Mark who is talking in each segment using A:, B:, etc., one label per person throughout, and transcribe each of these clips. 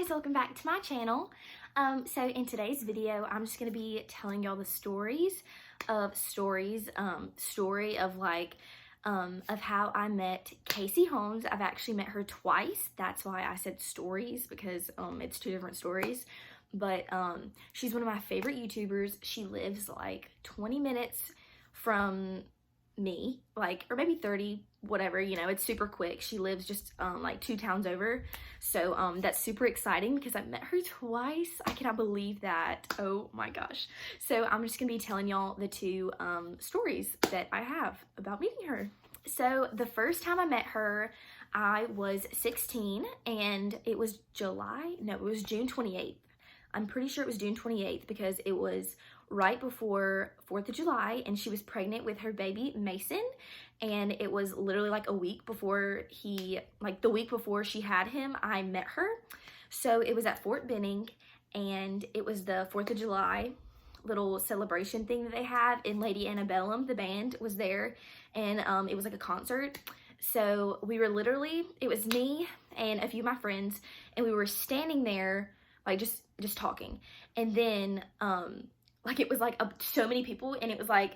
A: guys, welcome back to my channel. So in today's video, I'm just going to be telling y'all the story of how I met Casey Holmes. I've actually met her twice. That's why I said stories, because it's two different stories. But she's one of my favorite YouTubers. She lives like 20 minutes from me, or maybe 30, whatever, it's super quick. She lives just like 2 towns over, so that's super exciting because I met her twice. I cannot believe that. Oh my gosh. So I'm just gonna be telling y'all the two stories that I have about meeting her. So the first time I met her, I was 16 and it was June 28th. I'm pretty sure it was June 28th because it was right before 4th of July and she was pregnant with her baby Mason, and it was literally like a week before the week before she had him, I met her. So it was at Fort Benning and it was the 4th of July little celebration thing that they had, and Lady Antebellum, the band, was there, and it was like a concert. So we were it was me and a few of my friends, and we were standing there like just talking, and then it was like so many people, and it was like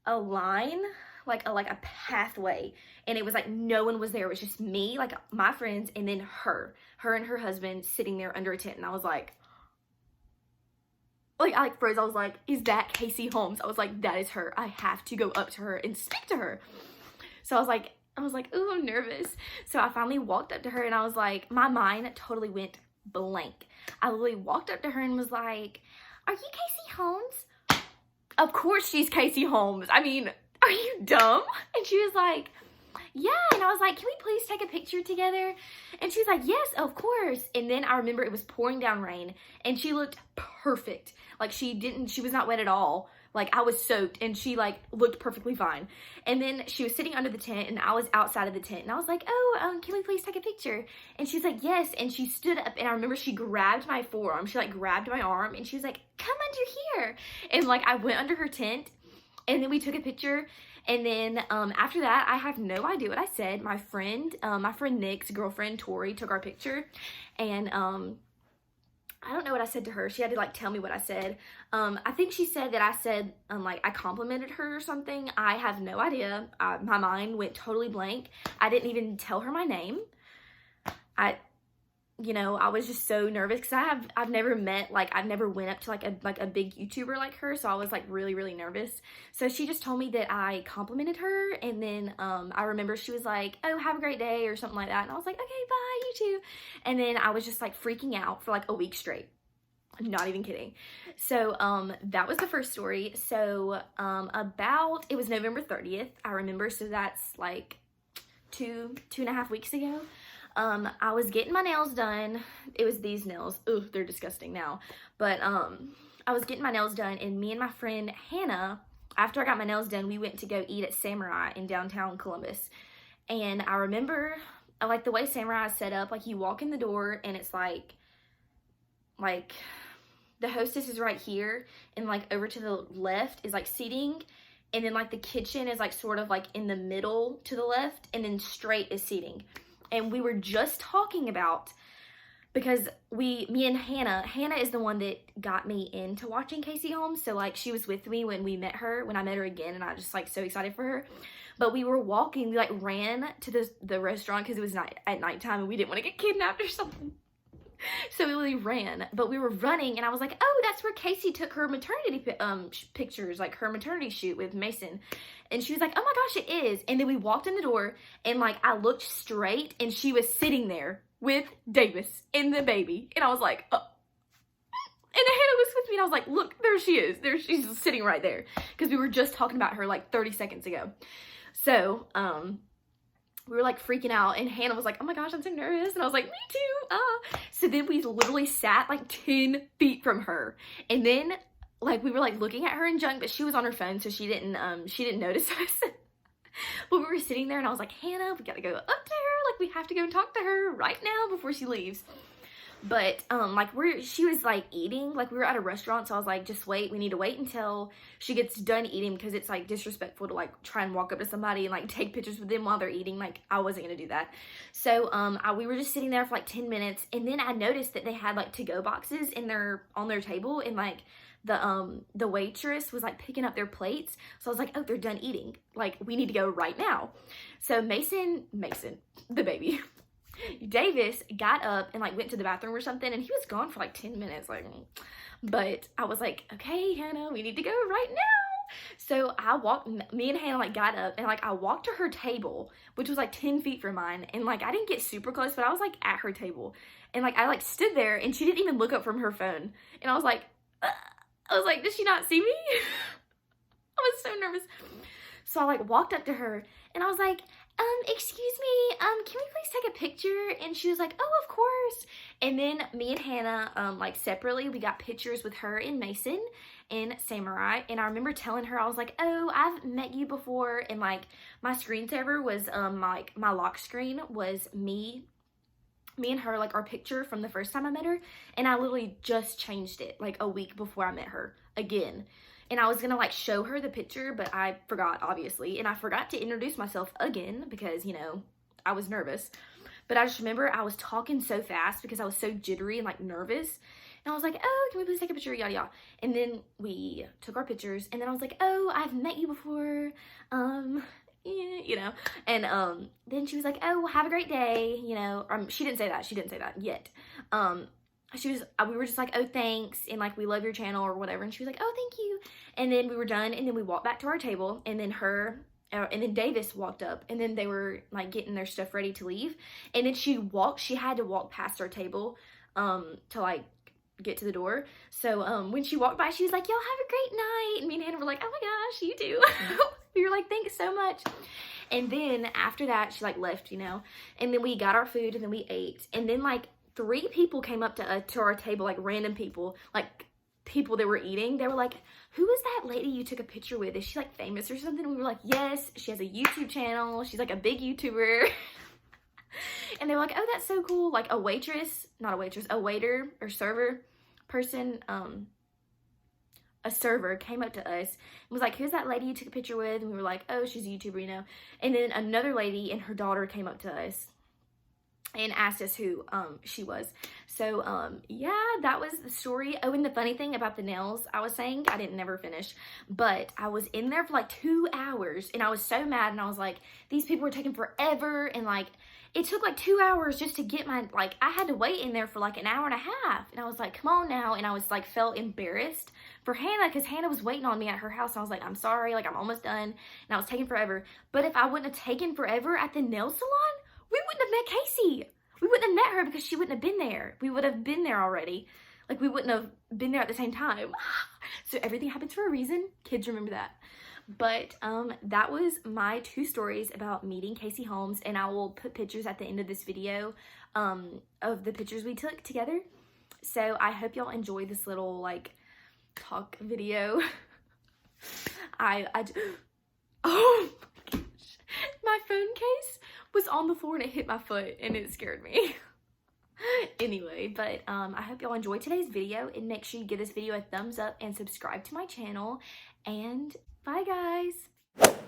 A: a line, like a pathway, and it was like no one was there. It was just me, like my friends, and then her and her husband sitting there under a tent. And I was like I froze. I was like, is that Casey Holmes? I was like, that is her. I have to go up to her and speak to her. So I was like, ooh, I'm nervous. So I finally walked up to her, and I was like, my mind totally went blank. I literally walked up to her and was like, are you Casey Holmes? Of course she's Casey Holmes. I mean, are you dumb? And she was like, yeah. And I was like, can we please take a picture together? And she was like, yes, of course. And then I remember it was pouring down rain, and she looked perfect. Like she was not wet at all. Like I was soaked, and she looked perfectly fine. And then she was sitting under the tent, and I was outside of the tent, and I was like, oh, can we please take a picture? And she's like, yes. And she stood up, and I remember she grabbed my forearm. She grabbed my arm, and she was like, come under here. And I went under her tent, and then we took a picture. And then after that, I have no idea what I said. My friend Nick's girlfriend Tori took our picture, and I don't know what I said to her. She had to tell me what I said. I think she said that I said I complimented her or something. I have no idea. My mind went totally blank. I didn't even tell her my name. I was just so nervous because I've never met, I've never went up to a big YouTuber like her, so I was really, really nervous. So she just told me that I complimented her, and then I remember she was like, oh, have a great day or something like that, and I was like, okay, bye, you too. And then I was just freaking out for a week straight. I'm not even kidding. So that was the first story. So it was November 30th, I remember, so that's 2.5 weeks ago. I was getting my nails done. It was these nails. Ugh, they're disgusting now. But I was getting my nails done, and me and my friend Hannah, after I got my nails done, we went to go eat at Samurai in downtown Columbus. And I remember the way Samurai is set up, you walk in the door, and it's like the hostess is right here, and over to the left is seating, and then the kitchen is sort of in the middle to the left, and then straight is seating. And we were just talking about, because me and Hannah is the one that got me into watching Casey Holmes. So she was with me when I met her again, and I was just so excited for her. But we were walking, we ran to the restaurant because it was at nighttime, and we didn't want to get kidnapped or something. So we really ran, but we were running, and I was like, oh, that's where Casey took her maternity pictures, her maternity shoot with Mason. And she was like, oh my gosh, it is. And then we walked in the door, and I looked straight, and she was sitting there with Davis and the baby. And I was like, oh. And Hannah was with me, and I was like, look, there she is. She's sitting right there. Because we were just talking about her 30 seconds ago. So, we were freaking out, and Hannah was like, oh my gosh, I'm so nervous. And I was like, me too. So then we literally sat 10 feet from her. And then we were looking at her in junk, but she was on her phone, so she didn't notice us. But we were sitting there, and I was like, Hannah, we gotta go up to her. We have to go and talk to her right now before she leaves. But like she was like eating, like we were at a restaurant, so I was like, just wait, we need to wait until she gets done eating, because it's like disrespectful to like try and walk up to somebody and like take pictures with them while they're eating. Like I wasn't gonna do that. So we were just sitting there for like 10 minutes, and then I noticed that they had like to-go boxes on their table, and like the waitress was like picking up their plates. So I was like, oh, they're done eating, like we need to go right now. So Mason, the baby, Davis got up and like went to the bathroom or something, and he was gone for like 10 minutes. Like, but I was like, okay, Hannah, we need to go right now. So me and Hannah like got up, and like I walked to her table, which was like 10 feet from mine, and like I didn't get super close, but I was like at her table, and like I like stood there, and she didn't even look up from her phone, and I was like, did she not see me? I was so nervous. So I like walked up to her, and I was like, excuse me, can we please take a picture? And she was like, oh, of course. And then me and Hannah, like separately, we got pictures with her and Mason and Samurai. And I remember telling her, I was like, oh, I've met you before. And like my screensaver was, like my lock screen was me and her, like our picture from the first time I met her. And I literally just changed it like a week before I met her again. And I was gonna like show her the picture, but I forgot, obviously. And I forgot to introduce myself again because, you know, I was nervous. But I just remember I was talking so fast because I was so jittery and like nervous. And I was like, oh, can we please take a picture? Yada, yada. And then we took our pictures. And then I was like, oh, I've met you before. Yeah, you know. And then she was like, oh, well, have a great day. You know, she didn't say that. She didn't say that yet. We were just like, oh, thanks, and like, we love your channel or whatever. And she was like, oh, thank you. And then we were done, and then we walked back to our table, and then Davis walked up, and then they were like getting their stuff ready to leave. And then she had to walk past our table to like get to the door. So when she walked by, she was like, y'all have a great night. And me and Hannah were like, oh my gosh, you too. We were like, thanks so much. And then after that, she like left, you know. And then we got our food, and then we ate. And then like 3 people came up to our table, like random people, like people that were eating. They were like, who is that lady you took a picture with? Is she like famous or something? And we were like, yes, she has a YouTube channel. She's like a big YouTuber. And they were like, oh, that's so cool. Like a waiter or server person, a server came up to us and was like, who's that lady you took a picture with? And we were like, oh, she's a YouTuber, you know. And then another lady and her daughter came up to us and asked us who she was. So yeah, that was the story. Oh, and the funny thing about the nails, I was saying, I didn't never finish, but I was in there for like 2 hours, and I was so mad, and I was like, these people were taking forever, and like it took like 2 hours just to get my, like I had to wait in there for like an hour and a half, and I was like, come on now. And I was like, felt embarrassed for Hannah, because Hannah was waiting on me at her house, and I was like, I'm sorry, like I'm almost done, and I was taking forever. But if I wouldn't have taken forever at the nail salon, we wouldn't have met Casey. We wouldn't have met her because she wouldn't have been there. We would have been there already. Like we wouldn't have been there at the same time. So everything happens for a reason. Kids, remember that. But that was my 2 stories about meeting Casey Holmes, and I will put pictures at the end of this video of the pictures we took together. So I hope y'all enjoy this little like talk video. Oh my gosh, my phone case was on the floor and it hit my foot and it scared me. Anyway, but I hope y'all enjoyed today's video, and make sure you give this video a thumbs up and subscribe to my channel, and bye guys.